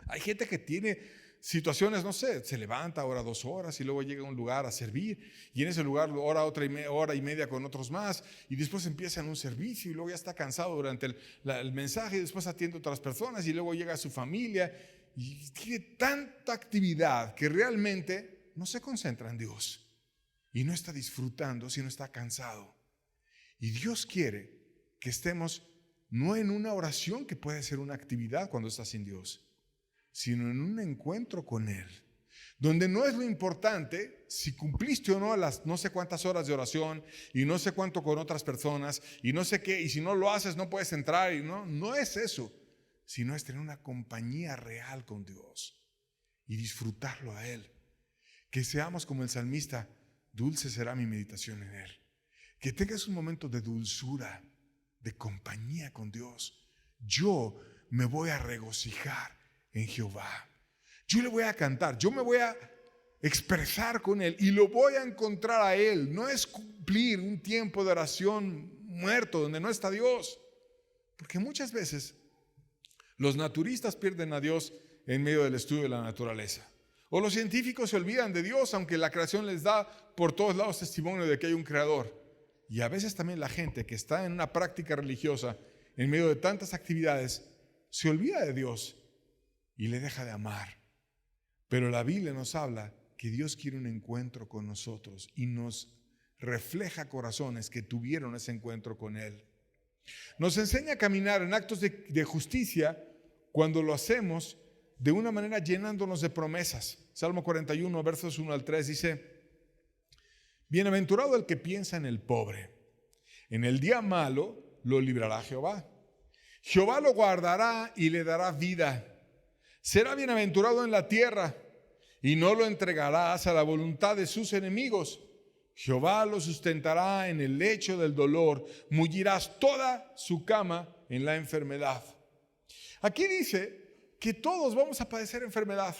Hay gente que tiene situaciones, no sé, se levanta, ora 2 horas y luego llega a un lugar a servir, y en ese lugar ora hora y media con otros más, y después empieza en un servicio y luego ya está cansado durante el mensaje, y después atiende a otras personas y luego llega a su familia, y tiene tanta actividad que realmente no se concentra en Dios y no está disfrutando, sino está cansado. Y Dios quiere que estemos no en una oración que puede ser una actividad cuando estás sin Dios, sino en un encuentro con Él, donde no es lo importante si cumpliste o no las no sé cuántas horas de oración y no sé cuánto con otras personas y no sé qué, y si no lo haces no puedes entrar, y no es eso, sino es tener una compañía real con Dios y disfrutarlo a Él. Que seamos como el salmista, dulce será mi meditación en Él. Que tengas un momento de dulzura, de compañía con Dios. Yo me voy a regocijar en Jehová. Yo le voy a cantar, yo me voy a expresar con Él y lo voy a encontrar a Él. No es cumplir un tiempo de oración muerto donde no está Dios, porque muchas veces los naturistas pierden a Dios en medio del estudio de la naturaleza, o los científicos se olvidan de Dios aunque la creación les da por todos lados testimonio de que hay un creador. Y a veces también la gente que está en una práctica religiosa en medio de tantas actividades se olvida de Dios y le deja de amar. Pero la Biblia nos habla que Dios quiere un encuentro con nosotros y nos refleja corazones que tuvieron ese encuentro con Él. Nos enseña a caminar en actos de justicia cuando lo hacemos de una manera llenándonos de promesas. Salmo 41, versos 1 al 3 dice: bienaventurado el que piensa en el pobre, en el día malo lo librará Jehová. Jehová lo guardará y le dará vida. Será bienaventurado en la tierra y no lo entregarás a la voluntad de sus enemigos. Jehová lo sustentará en el lecho del dolor, mullirás toda su cama en la enfermedad. Aquí dice que todos vamos a padecer enfermedad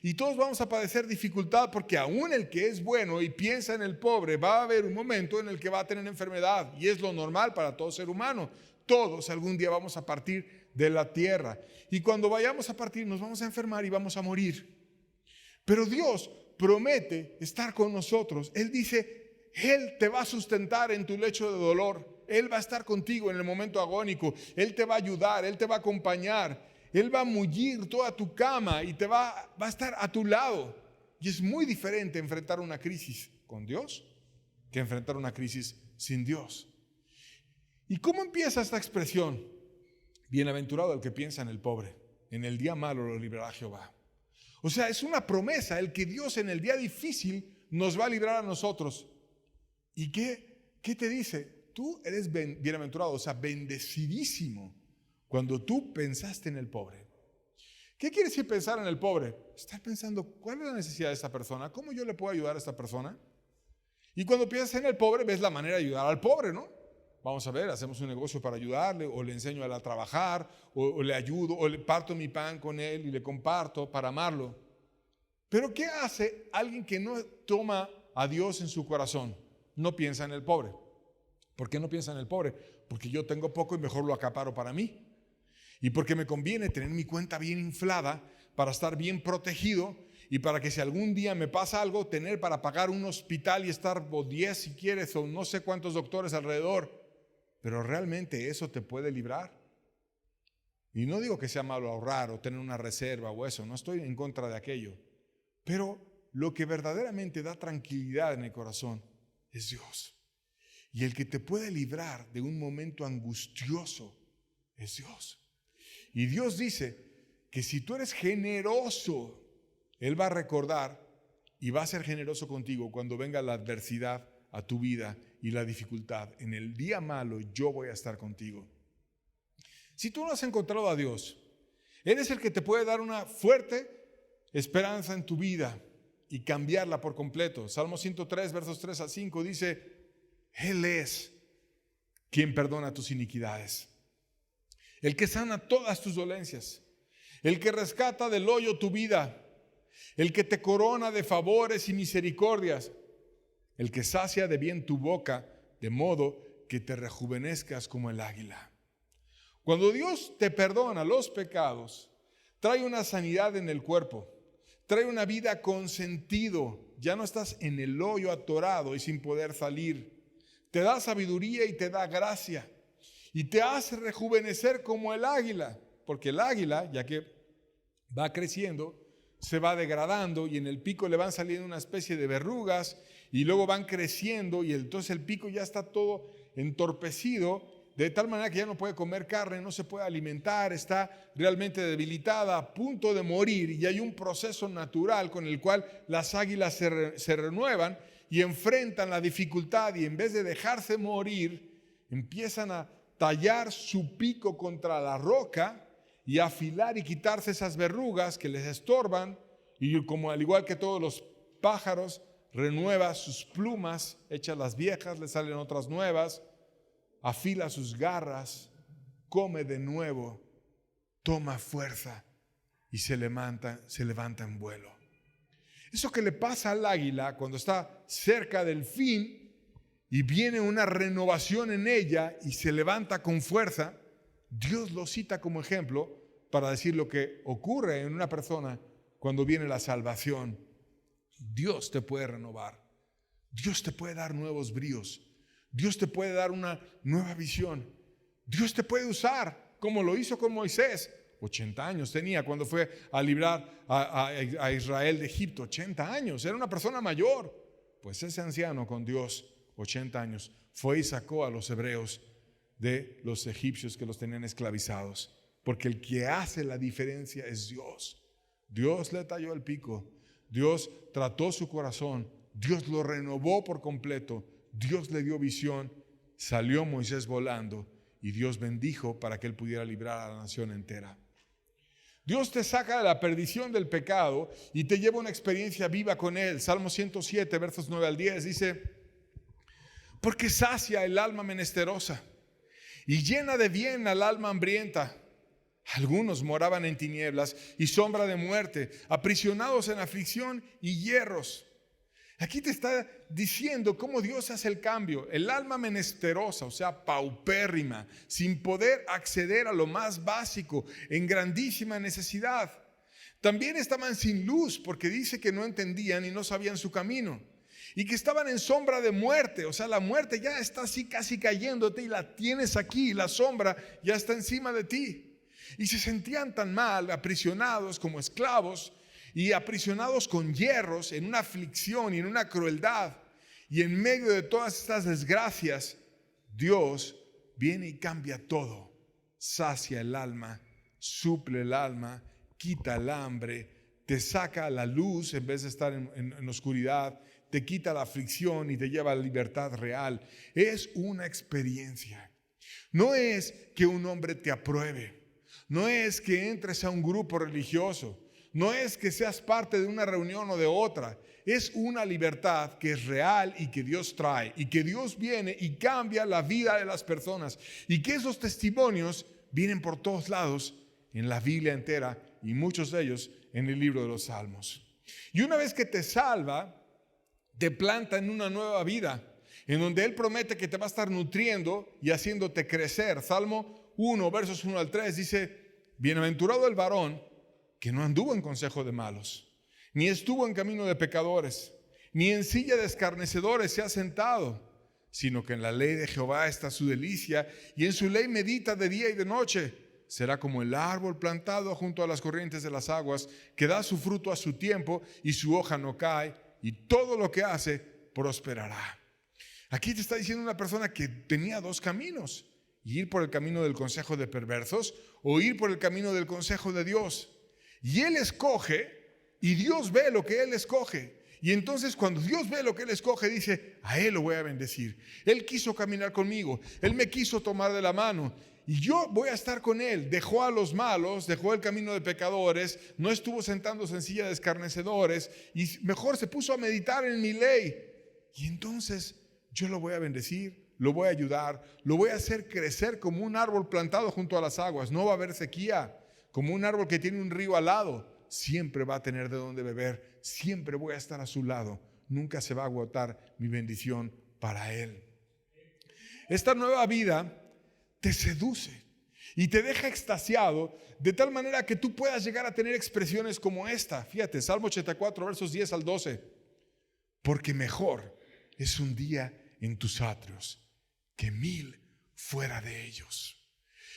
y todos vamos a padecer dificultad, porque aún el que es bueno y piensa en el pobre, va a haber un momento en el que va a tener enfermedad, y es lo normal para todo ser humano. Todos algún día vamos a partir de la tierra, y cuando vayamos a partir nos vamos a enfermar y vamos a morir. Pero Dios promete estar con nosotros. Él dice, Él te va a sustentar en tu lecho de dolor. Él va a estar contigo en el momento agónico. Él te va a ayudar, Él te va a acompañar. Él va a mullir toda tu cama y va a estar a tu lado. Y es muy diferente enfrentar una crisis con Dios que enfrentar una crisis sin Dios. ¿Y cómo empieza esta expresión? Bienaventurado el que piensa en el pobre. En el día malo lo librará Jehová. O sea, es una promesa el que Dios en el día difícil nos va a librar a nosotros. ¿Y qué te dice? Tú eres bienaventurado, o sea, bendecidísimo cuando tú pensaste en el pobre. ¿Qué quiere decir pensar en el pobre? Estar pensando, ¿cuál es la necesidad de esta persona? ¿Cómo yo le puedo ayudar a esta persona? Y cuando piensas en el pobre, ves la manera de ayudar al pobre, ¿no? Vamos a ver, hacemos un negocio para ayudarle, o le enseño a él a trabajar, o le ayudo, o le parto mi pan con él y le comparto para amarlo. Pero ¿qué hace alguien que no toma a Dios en su corazón? No piensa en el pobre. ¿Por qué no piensa en el pobre? Porque yo tengo poco y mejor lo acaparo para mí. Y porque me conviene tener mi cuenta bien inflada para estar bien protegido y para que si algún día me pasa algo, tener para pagar un hospital y estar o 10 si quieres o no sé cuántos doctores alrededor. Pero realmente eso te puede librar. Y no digo que sea malo ahorrar o tener una reserva o eso, no estoy en contra de aquello. Pero lo que verdaderamente da tranquilidad en el corazón es Dios. Y el que te puede librar de un momento angustioso es Dios. Y Dios dice que si tú eres generoso, Él va a recordar y va a ser generoso contigo cuando venga la adversidad a tu vida y la dificultad. En el día malo yo voy a estar contigo. Si tú no has encontrado a Dios, Él es el que te puede dar una fuerte esperanza en tu vida y cambiarla por completo. Salmo 103, versos 3 a 5 dice, Él es quien perdona tus iniquidades, el que sana todas tus dolencias, el que rescata del hoyo tu vida, el que te corona de favores y misericordias, el que sacia de bien tu boca, de modo que te rejuvenezcas como el águila. Cuando Dios te perdona los pecados, trae una sanidad en el cuerpo, trae una vida con sentido. Ya no estás en el hoyo atorado y sin poder salir. Te da sabiduría y te da gracia. Y te hace rejuvenecer como el águila. Porque el águila, ya que va creciendo, se va degradando y en el pico le van saliendo una especie de verrugas y luego van creciendo y entonces el pico ya está todo entorpecido, de tal manera que ya no puede comer carne, no se puede alimentar, está realmente debilitada, a punto de morir, y hay un proceso natural con el cual las águilas se renuevan y enfrentan la dificultad, y en vez de dejarse morir, empiezan a tallar su pico contra la roca y afilar y quitarse esas verrugas que les estorban, y como al igual que todos los pájaros, renueva sus plumas, echa las viejas, le salen otras nuevas, afila sus garras, come de nuevo, toma fuerza y se levanta en vuelo. Eso que le pasa al águila cuando está cerca del fin y viene una renovación en ella y se levanta con fuerza, Dios lo cita como ejemplo para decir lo que ocurre en una persona cuando viene la salvación. Dios te puede renovar, Dios te puede dar nuevos bríos, Dios te puede dar una nueva visión, Dios te puede usar como lo hizo con Moisés. 80 años tenía cuando fue a librar a Israel de Egipto. 80 años, era una persona mayor. Pues ese anciano con Dios, 80 años, fue y sacó a los hebreos de los egipcios que los tenían esclavizados. Porque el que hace la diferencia es Dios. Dios le talló el pico, Dios trató su corazón, Dios lo renovó por completo, Dios le dio visión, salió Moisés volando y Dios bendijo para que él pudiera librar a la nación entera. Dios te saca de la perdición del pecado y te lleva una experiencia viva con Él. Salmo 107, versos 9 al 10 dice, porque sacia el alma menesterosa y llena de bien al alma hambrienta. Algunos moraban en tinieblas y sombra de muerte, aprisionados en aflicción y hierros. Aquí te está diciendo cómo Dios hace el cambio. El alma menesterosa, o sea, paupérrima, sin poder acceder a lo más básico, en grandísima necesidad. También estaban sin luz porque dice que no entendían y no sabían su camino. y que estaban en sombra de muerte. O sea, la muerte ya está así casi cayéndote y la tienes aquí, y la sombra ya está encima de ti. Y se sentían tan mal, aprisionados como esclavos y aprisionados con hierros en una aflicción y en una crueldad. Y en medio de todas estas desgracias, Dios viene y cambia todo. Sacia el alma, suple el alma, quita el hambre, te saca a la luz en vez de estar en oscuridad, te quita la aflicción y te lleva a la libertad real. Es una experiencia. No es que un hombre te apruebe, no es que entres a un grupo religioso, no es que seas parte de una reunión o de otra. Es una libertad que es real y que Dios trae, y que Dios viene y cambia la vida de las personas, y que esos testimonios vienen por todos lados en la Biblia entera, y muchos de ellos en el libro de los Salmos. Y una vez que te salva, te planta en una nueva vida, en donde Él promete que te va a estar nutriendo y haciéndote crecer. Salmo 1, versos 1 al 3 dice: bienaventurado el varón que no anduvo en consejo de malos, ni estuvo en camino de pecadores, ni en silla de escarnecedores se ha sentado, sino que en la ley de Jehová está su delicia, y en su ley medita de día y de noche. Será como el árbol plantado junto a las corrientes de las aguas, que da su fruto a su tiempo, y su hoja no cae, y todo lo que hace prosperará. Aquí te está diciendo una persona que tenía dos caminos: ir por el camino del consejo de perversos o ir por el camino del consejo de Dios. Y él escoge, y Dios ve lo que él escoge. Y entonces cuando Dios ve lo que él escoge, dice: a él lo voy a bendecir. Él quiso caminar conmigo, él me quiso tomar de la mano, y yo voy a estar con él. Dejó a los malos, dejó el camino de pecadores, no estuvo sentándose en silla de escarnecedores, y mejor se puso a meditar en mi ley. Y entonces yo lo voy a bendecir, lo voy a ayudar, lo voy a hacer crecer como un árbol plantado junto a las aguas. No va a haber sequía, como un árbol que tiene un río al lado. Siempre va a tener de dónde beber, siempre voy a estar a su lado, nunca se va a agotar mi bendición para él. Esta nueva vida te seduce y te deja extasiado, de tal manera que tú puedas llegar a tener expresiones como esta. Fíjate, Salmo 84, versos 10 al 12. Porque mejor es un día en tus atrios que 1000 fuera de ellos.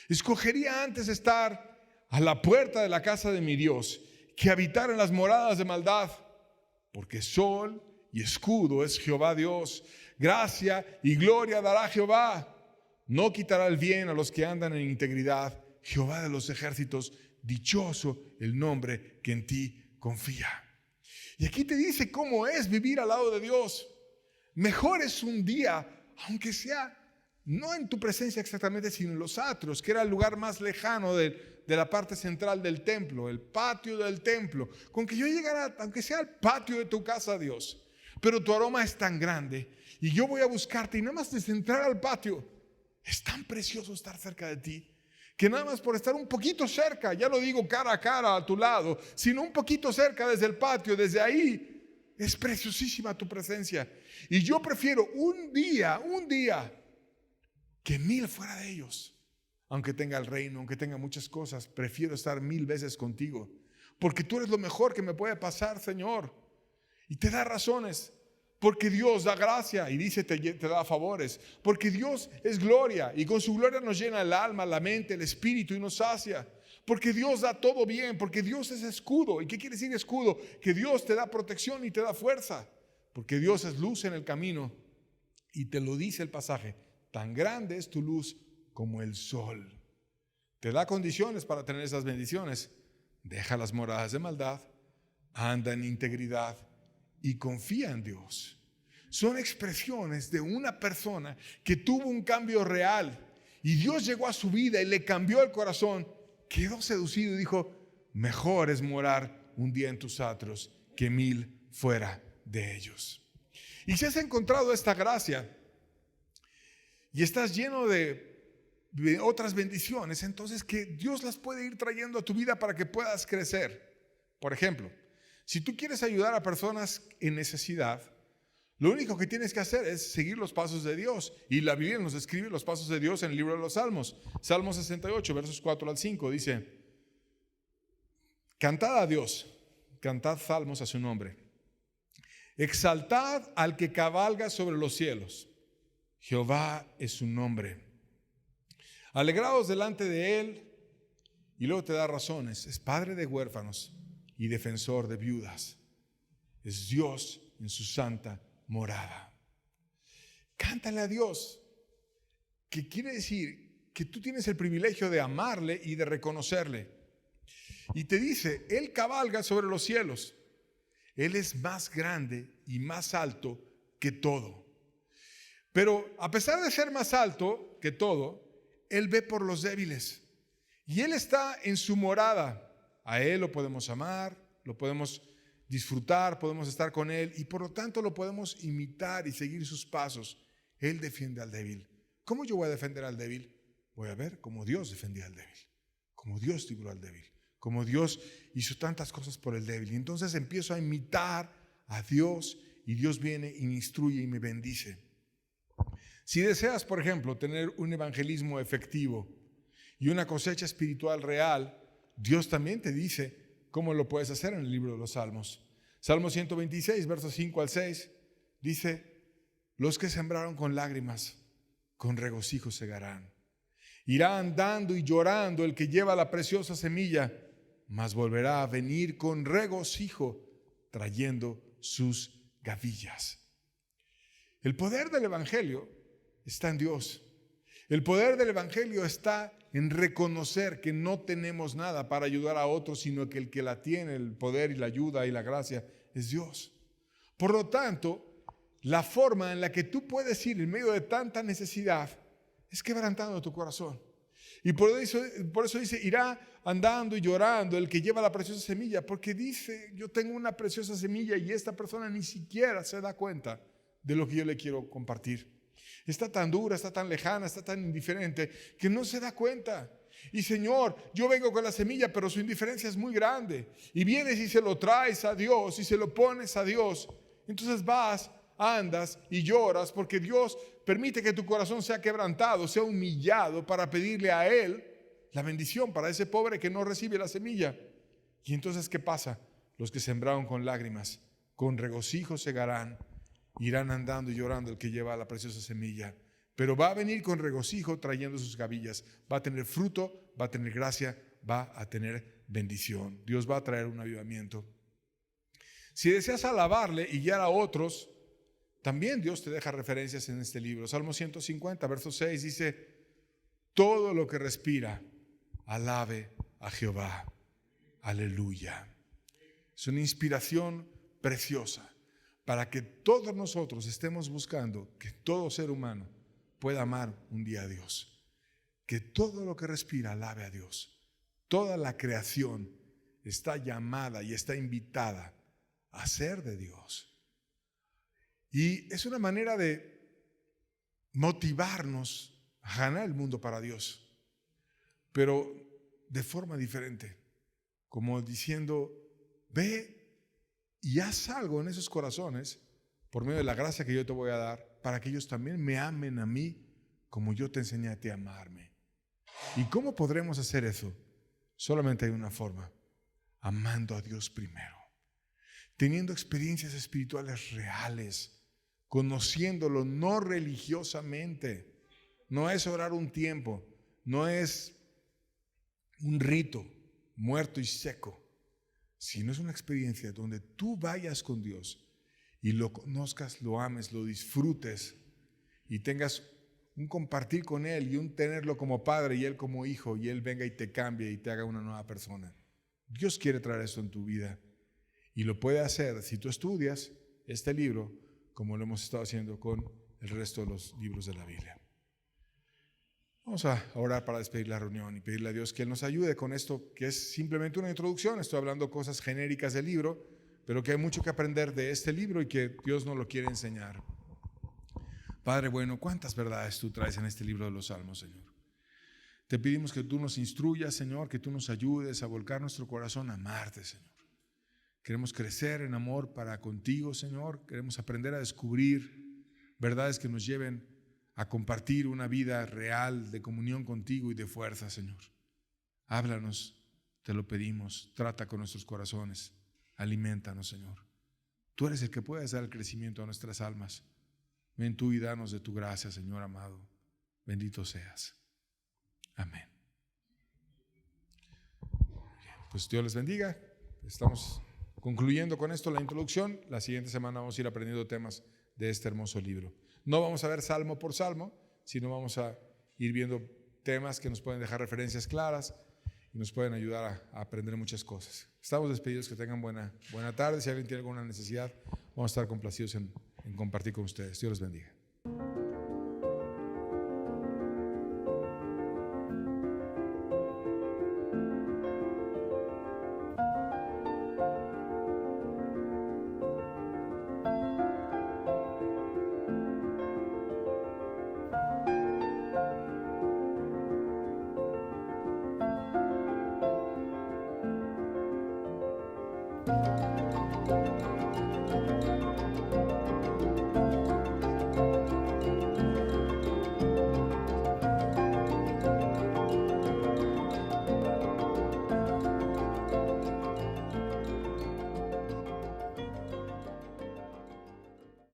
Escogería antes estar a la puerta de la casa de mi Dios que habitar en las moradas de maldad, porque sol y escudo es Jehová Dios. Gracia y gloria dará Jehová. No quitará el bien a los que andan en integridad. Jehová de los ejércitos, dichoso el nombre que en ti confía. Y aquí te dice cómo es vivir al lado de Dios. Mejor es un día, aunque sea no en tu presencia exactamente, sino en los atrios, que era el lugar más lejano de la parte central del templo, el patio del templo. Con que yo llegara, aunque sea al patio de tu casa, Dios, pero tu aroma es tan grande y yo voy a buscarte, y nada más desde entrar al patio, es tan precioso estar cerca de ti, que nada más por estar un poquito cerca, ya lo digo cara a cara a tu lado, sino un poquito cerca desde el patio, desde ahí, es preciosísima tu presencia. Y yo prefiero un día que 1000 fuera de ellos. Aunque tenga el reino, aunque tenga muchas cosas, prefiero estar 1000 veces contigo, porque tú eres lo mejor que me puede pasar, Señor. Y te da razones, porque Dios da gracia y dice te da favores, porque Dios es gloria y con su gloria nos llena el alma, la mente, el espíritu y nos sacia, porque Dios da todo bien, porque Dios es escudo. ¿Y qué quiere decir escudo? Que Dios te da protección y te da fuerza, porque Dios es luz en el camino, y te lo dice el pasaje: tan grande es tu luz como el sol. Te da condiciones para tener esas bendiciones. Deja las moradas de maldad, anda en integridad y confía en Dios. Son expresiones de una persona que tuvo un cambio real y Dios llegó a su vida y le cambió el corazón. Quedó seducido y dijo: mejor es morar un día en tus atrios que 1000 fuera de ellos. Y si has encontrado esta gracia y estás lleno de otras bendiciones, entonces que Dios las puede ir trayendo a tu vida para que puedas crecer. Por ejemplo, si tú quieres ayudar a personas en necesidad, lo único que tienes que hacer es seguir los pasos de Dios. Y la Biblia nos describe los pasos de Dios en el libro de los Salmos. Salmo 68, versos 4 al 5, dice: cantad a Dios, cantad salmos a su nombre. Exaltad al que cabalga sobre los cielos. Jehová es su nombre. Alegraos delante de él. Y luego te da razones. Es padre de huérfanos y defensor de viudas. Es Dios en su santa morada. Cántale a Dios, que quiere decir que tú tienes el privilegio de amarle y de reconocerle. Y te dice, Él cabalga sobre los cielos. Él es más grande y más alto que todo. Pero a pesar de ser más alto que todo, Él ve por los débiles. Y Él está en su morada. A Él lo podemos amar, lo podemos disfrutar, podemos estar con Él y por lo tanto lo podemos imitar y seguir sus pasos. Él defiende al débil. ¿Cómo yo voy a defender al débil? Voy a ver cómo Dios defendía al débil, cómo Dios libró al débil, cómo Dios hizo tantas cosas por el débil. Y entonces empiezo a imitar a Dios y Dios viene y me instruye y me bendice. Si deseas, por ejemplo, tener un evangelismo efectivo y una cosecha espiritual real, Dios también te dice cómo lo puedes hacer en el libro de los Salmos. Salmo 126, versos 5 al 6, dice: los que sembraron con lágrimas, con regocijo segarán. Irá andando y llorando el que lleva la preciosa semilla, mas volverá a venir con regocijo, trayendo sus gavillas. El poder del evangelio está en Dios. El poder del evangelio está en reconocer que no tenemos nada para ayudar a otros, sino que el que la tiene, el poder y la ayuda y la gracia, es Dios. Por lo tanto, la forma en la que tú puedes ir en medio de tanta necesidad es quebrantando tu corazón. Y por eso dice, irá andando y llorando el que lleva la preciosa semilla, porque dice, yo tengo una preciosa semilla y esta persona ni siquiera se da cuenta de lo que yo le quiero compartir. Está tan dura, está tan lejana, está tan indiferente que no se da cuenta. Y Señor, yo vengo con la semilla, pero su indiferencia es muy grande. Y vienes y se lo traes a Dios y se lo pones a Dios. Entonces vas, andas y lloras porque Dios permite que tu corazón sea quebrantado, sea humillado para pedirle a Él la bendición para ese pobre que no recibe la semilla. Y entonces, ¿qué pasa? Los que sembraron con lágrimas, con regocijo segarán. Irán andando y llorando el que lleva la preciosa semilla. Pero va a venir con regocijo trayendo sus gavillas. Va a tener fruto, va a tener gracia, va a tener bendición. Dios va a traer un avivamiento. Si deseas alabarle y guiar a otros, también Dios te deja referencias en este libro. Salmo 150, verso 6 dice: todo lo que respira, alabe a Jehová. Aleluya. Es una inspiración preciosa para que todos nosotros estemos buscando que todo ser humano pueda amar un día a Dios. Que todo lo que respira alabe a Dios. Toda la creación está llamada y está invitada a ser de Dios. Y es una manera de motivarnos a ganar el mundo para Dios, pero de forma diferente, como diciendo, ve y haz algo en esos corazones por medio de la gracia que yo te voy a dar para que ellos también me amen a mí como yo te enseñé a ti a amarme. ¿Y cómo podremos hacer eso? Solamente hay una forma: amando a Dios primero, teniendo experiencias espirituales reales, conociéndolo no religiosamente. No es orar un tiempo, no es un rito muerto y seco, sino es una experiencia donde tú vayas con Dios y lo conozcas, lo ames, lo disfrutes y tengas un compartir con Él y un tenerlo como padre y Él como hijo, y Él venga y te cambie y te haga una nueva persona. Dios quiere traer esto en tu vida y lo puede hacer si tú estudias este libro como lo hemos estado haciendo con el resto de los libros de la Biblia. Vamos a orar para despedir la reunión y pedirle a Dios que Él nos ayude con esto, que es simplemente una introducción. Estoy hablando cosas genéricas del libro, pero que hay mucho que aprender de este libro y que Dios nos lo quiere enseñar. Padre bueno, cuántas verdades tú traes en este libro de los Salmos, Señor. Te pedimos que tú nos instruyas, Señor, que tú nos ayudes a volcar nuestro corazón a amarte, Señor. Queremos crecer en amor para contigo, Señor. Queremos aprender a descubrir verdades que nos lleven a compartir una vida real de comunión contigo y de fuerza, Señor. Háblanos, te lo pedimos. Trata con nuestros corazones. Aliméntanos, Señor. Tú eres el que puedes dar el crecimiento a nuestras almas. Ven tú y danos de tu gracia, Señor amado. Bendito seas. Amén. Pues Dios les bendiga. Estamos concluyendo con esto la introducción. La siguiente semana vamos a ir aprendiendo temas de este hermoso libro. No vamos a ver salmo por salmo, sino vamos a ir viendo temas que nos pueden dejar referencias claras y nos pueden ayudar a aprender muchas cosas. Estamos despedidos, que tengan buena tarde. Si alguien tiene alguna necesidad, vamos a estar complacidos en compartir con ustedes. Dios los bendiga.